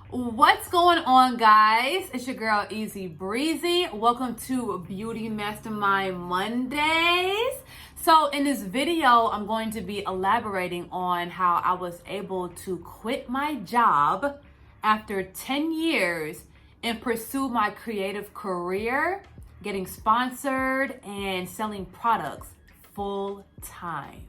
What's going on, guys? It's your girl Easy Breezy. Welcome to Beauty Mastermind Mondays. So in this video, I'm going to be elaborating on how I was able to quit my job after 10 years and pursue my creative career, getting sponsored and selling products full time.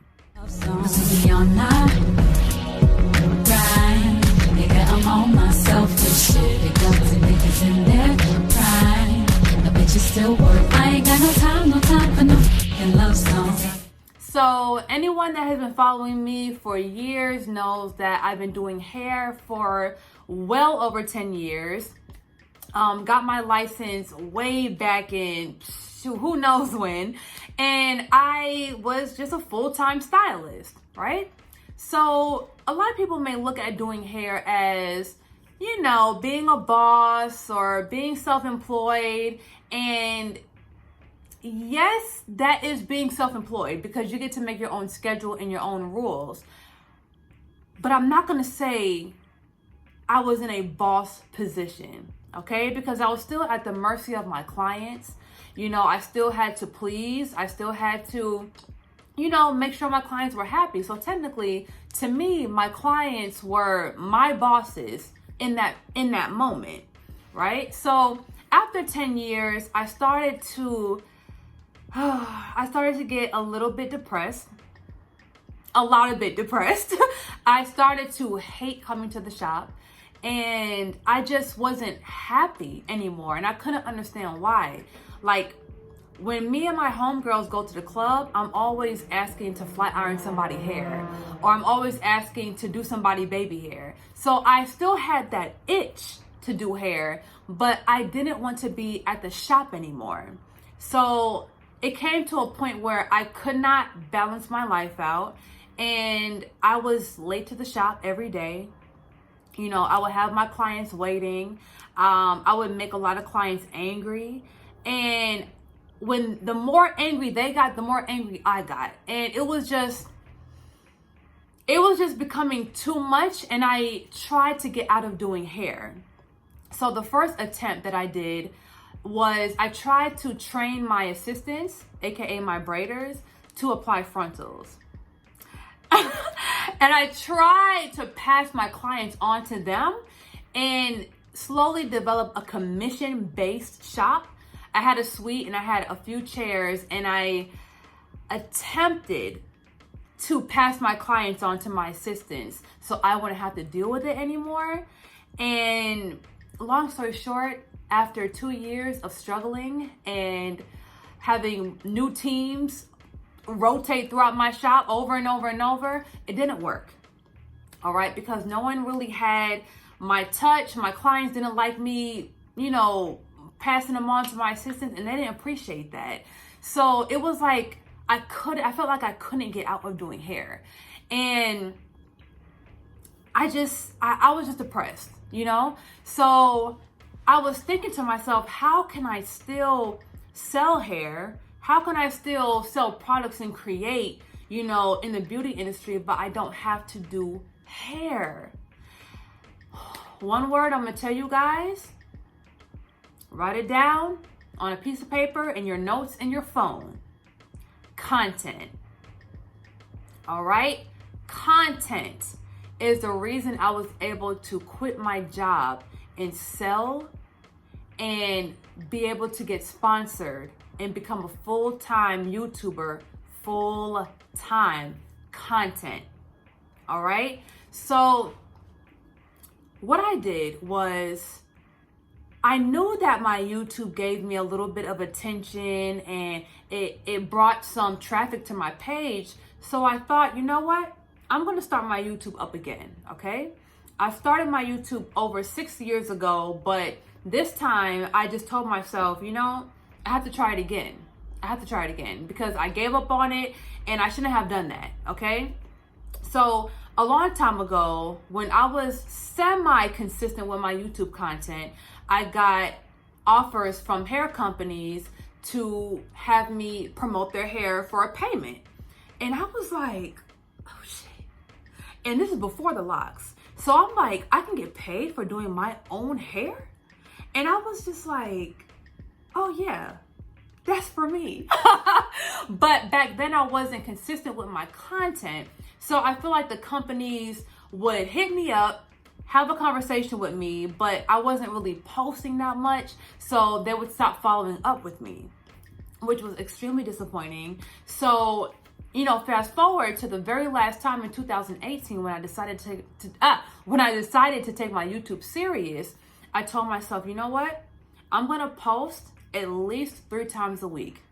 I'm on my selfish shit. They got to niggas in their prime. I bet you still work. I ain't got no time for no fucking love songs. So anyone that has been following me for years knows that I've been doing hair for well over 10 years. Got my license way back in who knows when. And I was just a full-time stylist, right? So a lot of people may look at doing hair as, you know, being a boss or being self-employed. And yes, that is being self-employed because you get to make your own schedule and your own rules. But I'm not going to say I was in a boss position, okay? Because I was still at the mercy of my clients. You know, I still had to please. I still had to, you know, make sure my clients were happy. So technically, to me, my clients were my bosses in that moment, right? So after 10 years, I started to get a little bit depressed, a lot of bit depressed. I started to hate coming to the shop, and I just wasn't happy anymore, and I couldn't understand why. Like, when me and my homegirls go to the club, I'm always asking to flat iron somebody's hair, or I'm always asking to do somebody baby hair. So I still had that itch to do hair, but I didn't want to be at the shop anymore. So it came to a point where I could not balance my life out, and I was late to the shop every day. You know, I would have my clients waiting. I would make a lot of clients angry, and when the more angry they got, the more angry I got. And it was just becoming too much, and I tried to get out of doing hair. So the first attempt that I did was I tried to train my assistants, aka my braiders, to apply frontals. And I tried to pass my clients on to them and slowly develop a commission-based shop. I had a suite and I had a few chairs, and I attempted to pass my clients on to my assistants so I wouldn't have to deal with it anymore. And long story short, after 2 years of struggling and having new teams rotate throughout my shop over and over and over, it didn't work. All right, because no one really had my touch. My clients didn't like me, you know, passing them on to my assistants, and they didn't appreciate that. So it was like I felt like I couldn't get out of doing hair, and I was just depressed, you know? So I was thinking to myself, how can I still sell hair? How can I still sell products and create, you know, in the beauty industry, but I don't have to do hair? One word I'm gonna tell you guys: write it down on a piece of paper in your notes in your phone. Content. All right? Content is the reason I was able to quit my job and sell and be able to get sponsored and become a full-time YouTuber, full-time content. All right? So what I did was, I knew that my YouTube gave me a little bit of attention and it brought some traffic to my page. So I thought, you know what? I'm going to start my YouTube up again, okay? I started my YouTube over 6 years ago, but this time I just told myself, you know, I have to try it again. I have to try it again because I gave up on it and I shouldn't have done that, okay? So a long time ago, when I was semi-consistent with my YouTube content, I got offers from hair companies to have me promote their hair for a payment. And I was like, oh shit. And this is before the locks. So I'm like, I can get paid for doing my own hair? And I was just like, oh yeah, that's for me. But back then I wasn't consistent with my content. So I feel like the companies would hit me up, have a conversation with me, but I wasn't really posting that much. So they would stop following up with me, which was extremely disappointing. So, you know, fast forward to the very last time in 2018 when I decided to take my YouTube serious, I told myself, you know what? I'm gonna post at least 3 times a week.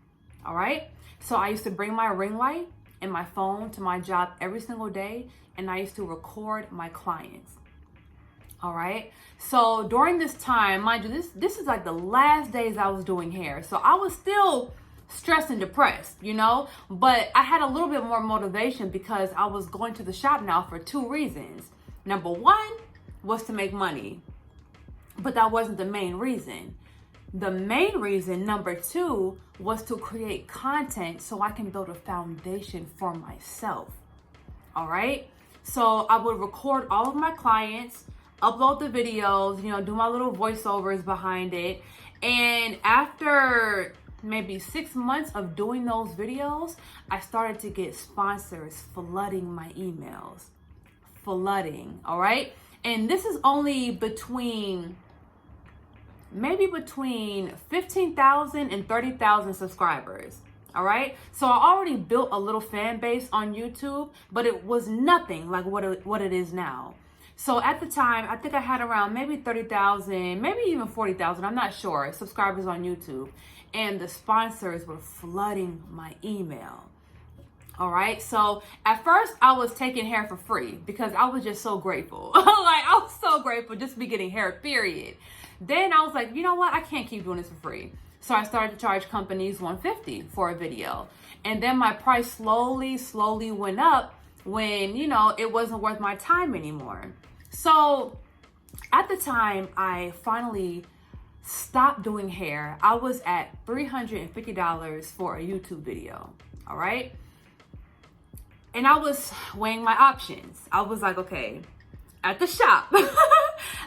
All right. So I used to bring my ring light and my phone to my job every single day, and I used to record my clients. All right. So during this time, mind you, this is like the last days I was doing hair. So I was still stressed and depressed, you know, but I had a little bit more motivation because I was going to the shop now for 2 reasons. Number 1 was to make money, but that wasn't the main reason. The main reason, number 2, was to create content so I can build a foundation for myself. All right. So I would record all of my clients, upload the videos, you know, do my little voiceovers behind it. And after maybe 6 months of doing those videos, I started to get sponsors flooding my emails. Flooding, all right? And this is only between 15,000 and 30,000 subscribers. All right. So I already built a little fan base on YouTube, but it was nothing like what it is now. So at the time, I think I had around maybe 30,000, maybe even 40,000, I'm not sure, subscribers on YouTube. And the sponsors were flooding my email. All right. So at first I was taking hair for free because I was just so grateful. Like I was so grateful just to be getting hair, period. Then I was like, you know what? I can't keep doing this for free. So I started to charge companies $150 for a video. And then my price slowly went up when, you know, it wasn't worth my time anymore. So at the time I finally stopped doing hair, I was at $350 for a YouTube video. All right. And I was weighing my options. I was like, okay, at the shop,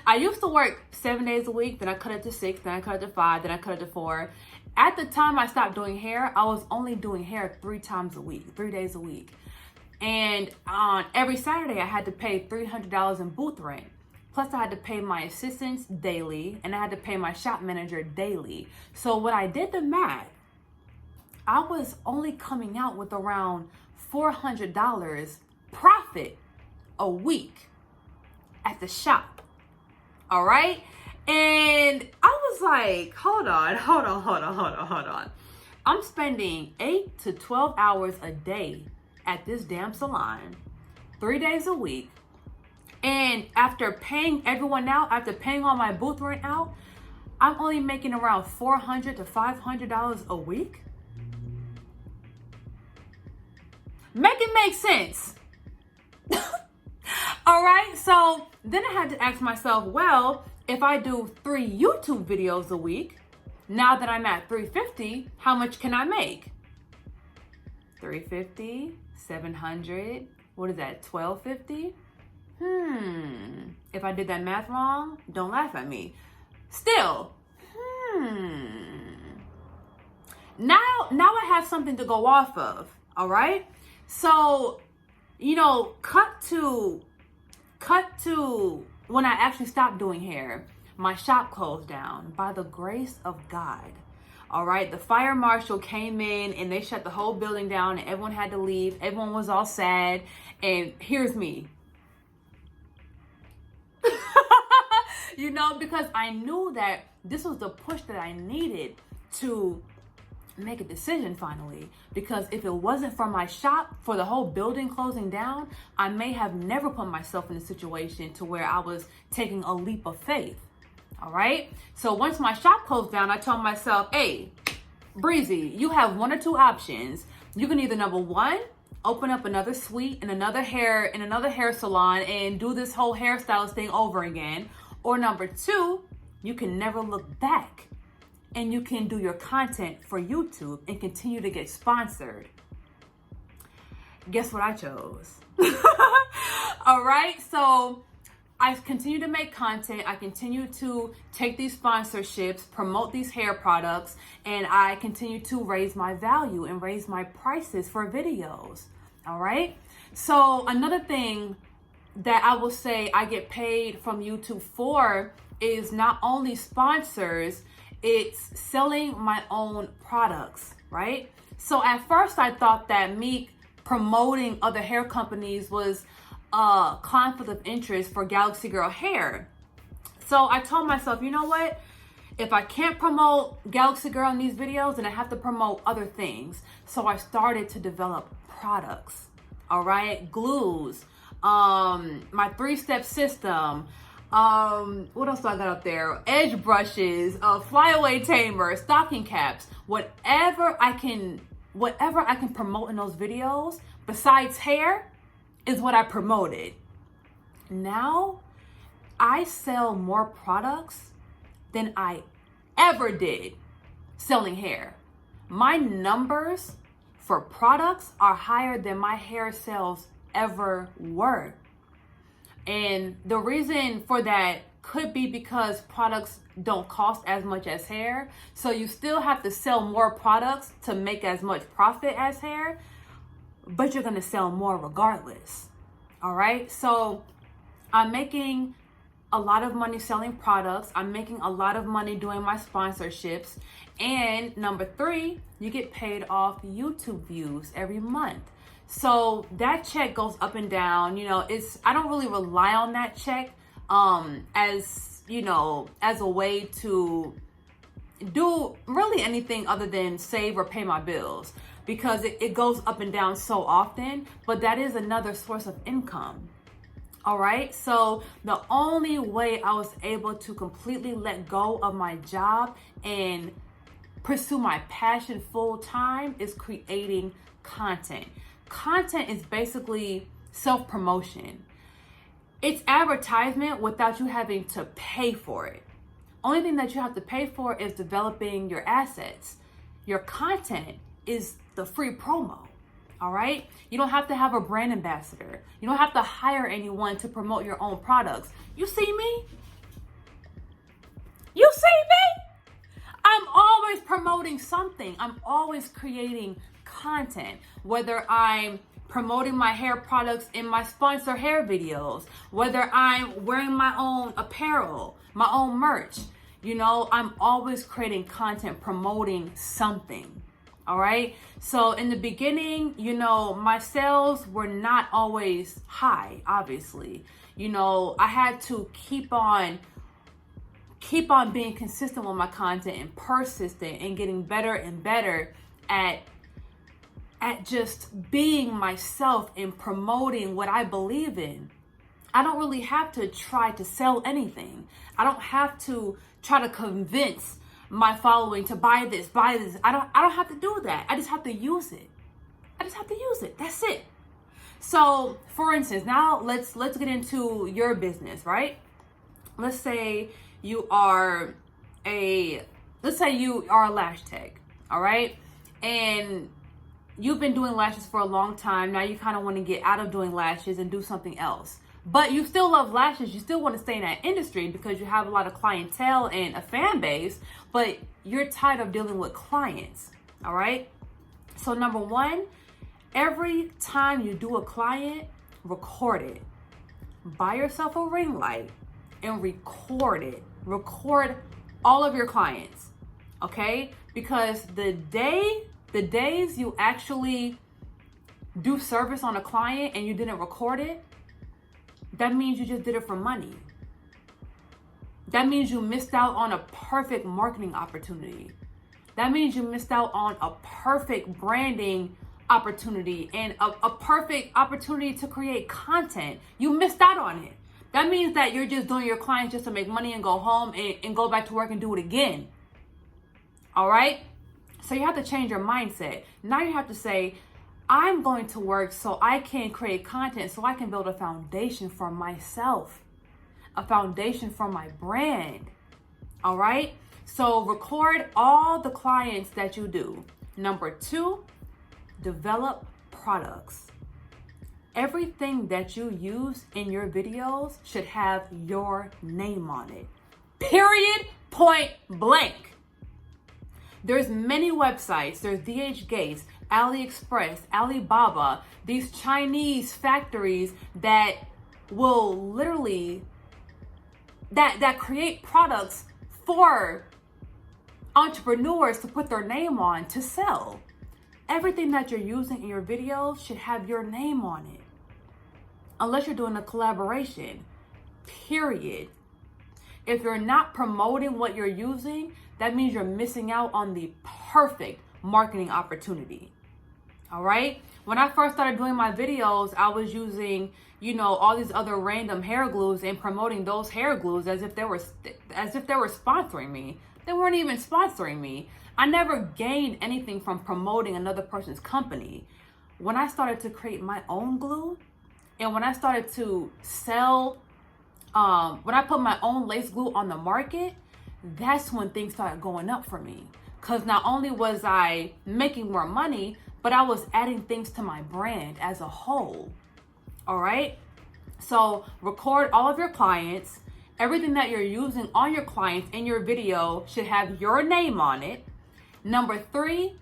I used to work 7 days a week, then I cut it to 6, then I cut it to 5, then I cut it to 4. At the time I stopped doing hair, I was only doing hair 3 times a week, 3 days a week. And on every Saturday I had to pay $300 in booth rent. Plus I had to pay my assistants daily, and I had to pay my shop manager daily. So when I did the math, I was only coming out with around $400 profit a week at the shop. All right. And I was like, hold on. I'm spending 8 to 12 hours a day at this damn salon, 3 days a week. And after paying everyone out, after paying all my booth rent out, I'm only making around $400 to $500 a week. Make it make sense. All right. So then I had to ask myself, well, if I do 3 YouTube videos a week, now that I'm at $350, how much can I make? $350, $700, what is that, $1,250? If I did that math wrong, don't laugh at me. Still, Now I have something to go off of, all right? So, you know, cut to when I actually stopped doing hair, my shop closed down by the grace of God. All right, the fire marshal came in and they shut the whole building down and everyone had to leave. Everyone was all sad. And here's me. You know, because I knew that this was the push that I needed to make a decision finally. Because if it wasn't for my shop, for the whole building closing down, I may have never put myself in a situation to where I was taking a leap of faith. All right. So once my shop closed down, I told myself, hey, Breezy, you have 1 or 2 options. You can either, number 1, open up another suite in another hair salon and do this whole hairstylist thing over again. Or number 2, you can never look back and you can do your content for YouTube and continue to get sponsored. Guess what I chose? All right. So I continue to make content. I continue to take these sponsorships, promote these hair products, and I continue to raise my value and raise my prices for videos. All right. So another thing that I will say I get paid from YouTube for is not only sponsors, it's selling my own products, right? So at first I thought that me promoting other hair companies was a conflict of interest for Galaxy Girl Hair. So I told myself, you know what? If I can't promote Galaxy Girl in these videos, then I have to promote other things. So I started to develop products, all right? Glues, my 3-step system, what else do I got up there? Edge brushes, flyaway tamer, stocking caps, whatever I can promote in those videos besides hair is what I promoted. Now I sell more products than I ever did selling hair. My numbers for products are higher than my hair sales ever were. And the reason for that could be because products don't cost as much as hair. So you still have to sell more products to make as much profit as hair, but you're going to sell more regardless. All right. So I'm making a lot of money selling products. I'm making a lot of money doing my sponsorships. And number 3, you get paid off YouTube views every month. So that check goes up and down. You know, I don't really rely on that check as, you know, as a way to do really anything other than save or pay my bills, because it goes up and down so often, but that is another source of income. All right. So the only way I was able to completely let go of my job and pursue my passion full time is creating content. Content is basically self-promotion. It's advertisement without you having to pay for it. Only thing that you have to pay for is developing your assets. Your content is the free promo. All right. You don't have to have a brand ambassador. You don't have to hire anyone to promote your own products. You see me? You see me? I'm always promoting something. I'm always creating content, whether I'm promoting my hair products in my sponsor hair videos, whether I'm wearing my own apparel, my own merch. You know, I'm always creating content, promoting something. All right. So in the beginning, you know, my sales were not always high, obviously. You know, I had to keep on being consistent with my content and persistent and getting better and better at just being myself and promoting what I believe in. I don't really have to try to sell anything. I don't have to try to convince my following to buy this. I don't have to do that. I just have to use it. That's it. So, for instance, now let's get into your business, right? Let's say you are a lash tech, all right? And you've been doing lashes for a long time. Now you kind of want to get out of doing lashes and do something else. But you still love lashes. You still want to stay in that industry because you have a lot of clientele and a fan base, but you're tired of dealing with clients. All right. So number 1, every time you do a client, record it. Buy yourself a ring light and record it. Record all of your clients. Okay. Because the days you actually do service on a client and you didn't record it, that means you just did it for money. That means you missed out on a perfect marketing opportunity. That means you missed out on a perfect branding opportunity and a perfect opportunity to create content. You missed out on it. That means that you're just doing your clients just to make money and go home and go back to work and do it again. All right? So you have to change your mindset. Now you have to say, I'm going to work so I can create content, so I can build a foundation for myself, a foundation for my brand. All right. So record all the clients that you do. Number 2, develop products. everything that you use in your videos should have your name on it. Period, point blank. There's many websites. There's DH Gates, AliExpress, Alibaba, these Chinese factories that will literally, that create products for entrepreneurs to put their name on to sell. Everything that you're using in your videos should have your name on it. Unless you're doing a collaboration, period. If you're not promoting what you're using, that means you're missing out on the perfect marketing opportunity. All right? When I first started doing my videos, I was using, all these other random hair glues and promoting those hair glues as if they were sponsoring me. They weren't even sponsoring me. I never gained anything from promoting another person's company. When I started to create my own glue, and when I started to sell, when I put my own lace glue on the market, that's when things started going up for me. Because not only was I making more money, but I was adding things to my brand as a whole. All right? So record all of your clients. Everything that you're using on your clients in your video should have your name on it. Number 3,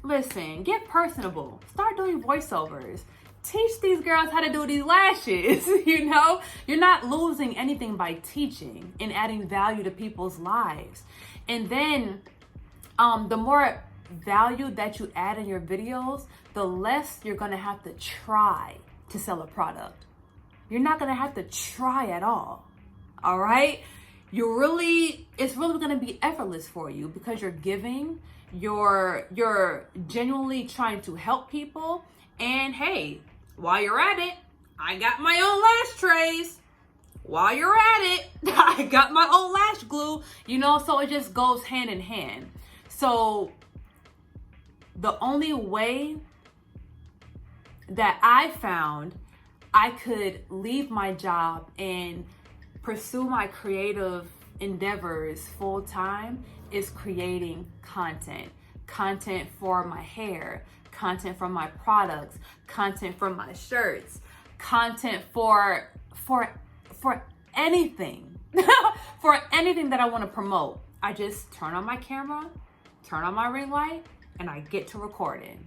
listen, get personable. Start doing voiceovers. Teach these girls how to do these lashes. You're not losing anything by teaching and adding value to people's lives. And then the more value that you add in your videos, the less you're going to have to try to sell a product. You're not going to have to try at all. All right? It's really going to be effortless for you because you're giving, you're genuinely trying to help people. And hey, while you're at it, I got my own lash trays. While you're at it, I got my own lash glue, so it just goes hand in hand. So the only way that I found I could leave my job and pursue my creative endeavors full time is creating content for my hair, content for my products, content for my shirts, content for anything, for anything that I want to promote. I just turn on my camera, turn on my ring light, and I get to recording.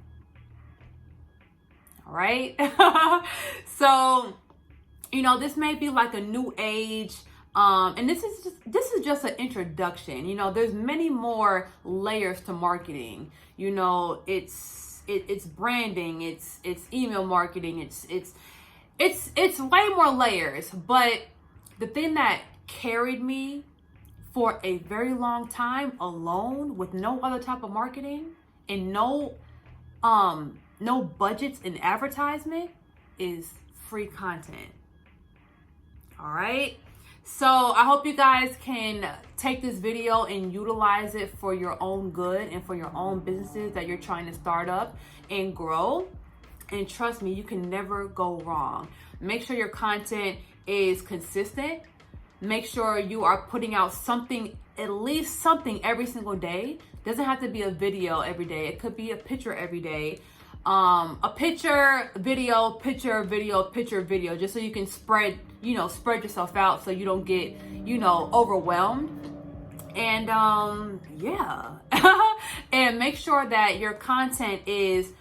All right. So, this may be like a new age, and this is just an introduction. There's many more layers to marketing. It's branding, it's email marketing, it's way more layers. But the thing that carried me for a very long time alone with no other type of marketing and no budgets in advertisement is free content. All right. So I hope you guys can take this video and utilize it for your own good and for your own businesses that you're trying to start up and grow. And trust me, you can never go wrong. Make sure your content is consistent. Make sure you are putting out something, at least something every single day. Doesn't have to be a video every day. It could be a picture every day. A picture, video, picture, video, picture, video, just so you can spread yourself out so you don't get, overwhelmed. And, yeah. And make sure that your content is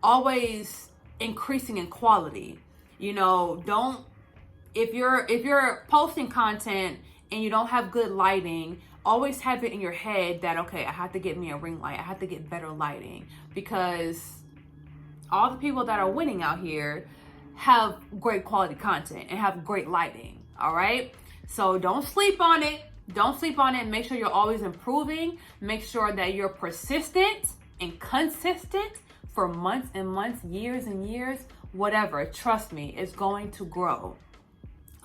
always increasing in quality. If you're posting content and you don't have good lighting, always have it in your head that, okay, I have to get me a ring light. I have to get better lighting, because all the people that are winning out here have great quality content and have great lighting. All right. So don't sleep on it. Don't sleep on it. Make sure you're always improving. Make sure that you're persistent and consistent for months and months, years and years, whatever. Trust me, it's going to grow.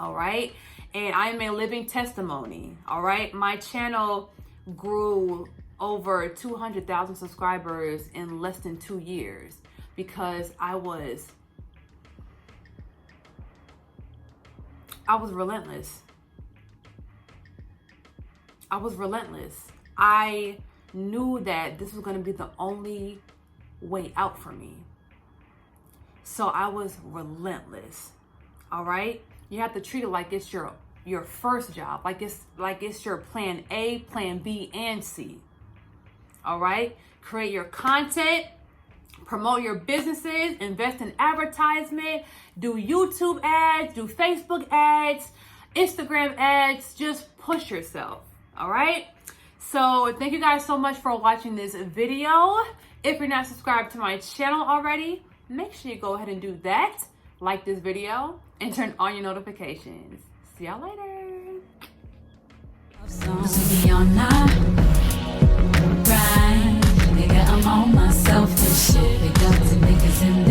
All right. And I am a living testimony. All right. My channel grew over 200,000 subscribers in less than 2 years because I was relentless. I was relentless. I knew that this was going to be the only way out for me. So I was relentless. All right? You have to treat it like it's your first job, like it's your plan A, plan B, and C. All right? Create your content, promote your businesses, invest in advertisement, do YouTube ads, do Facebook ads, Instagram ads, just push yourself. All right? So thank you guys so much for watching this video. If you're not subscribed to my channel already, make sure you go ahead and do that. Like this video and turn on your notifications. See y'all later. Songs we be on my grind. Nigga, I'm on my selfish shit. Big ups and niggas in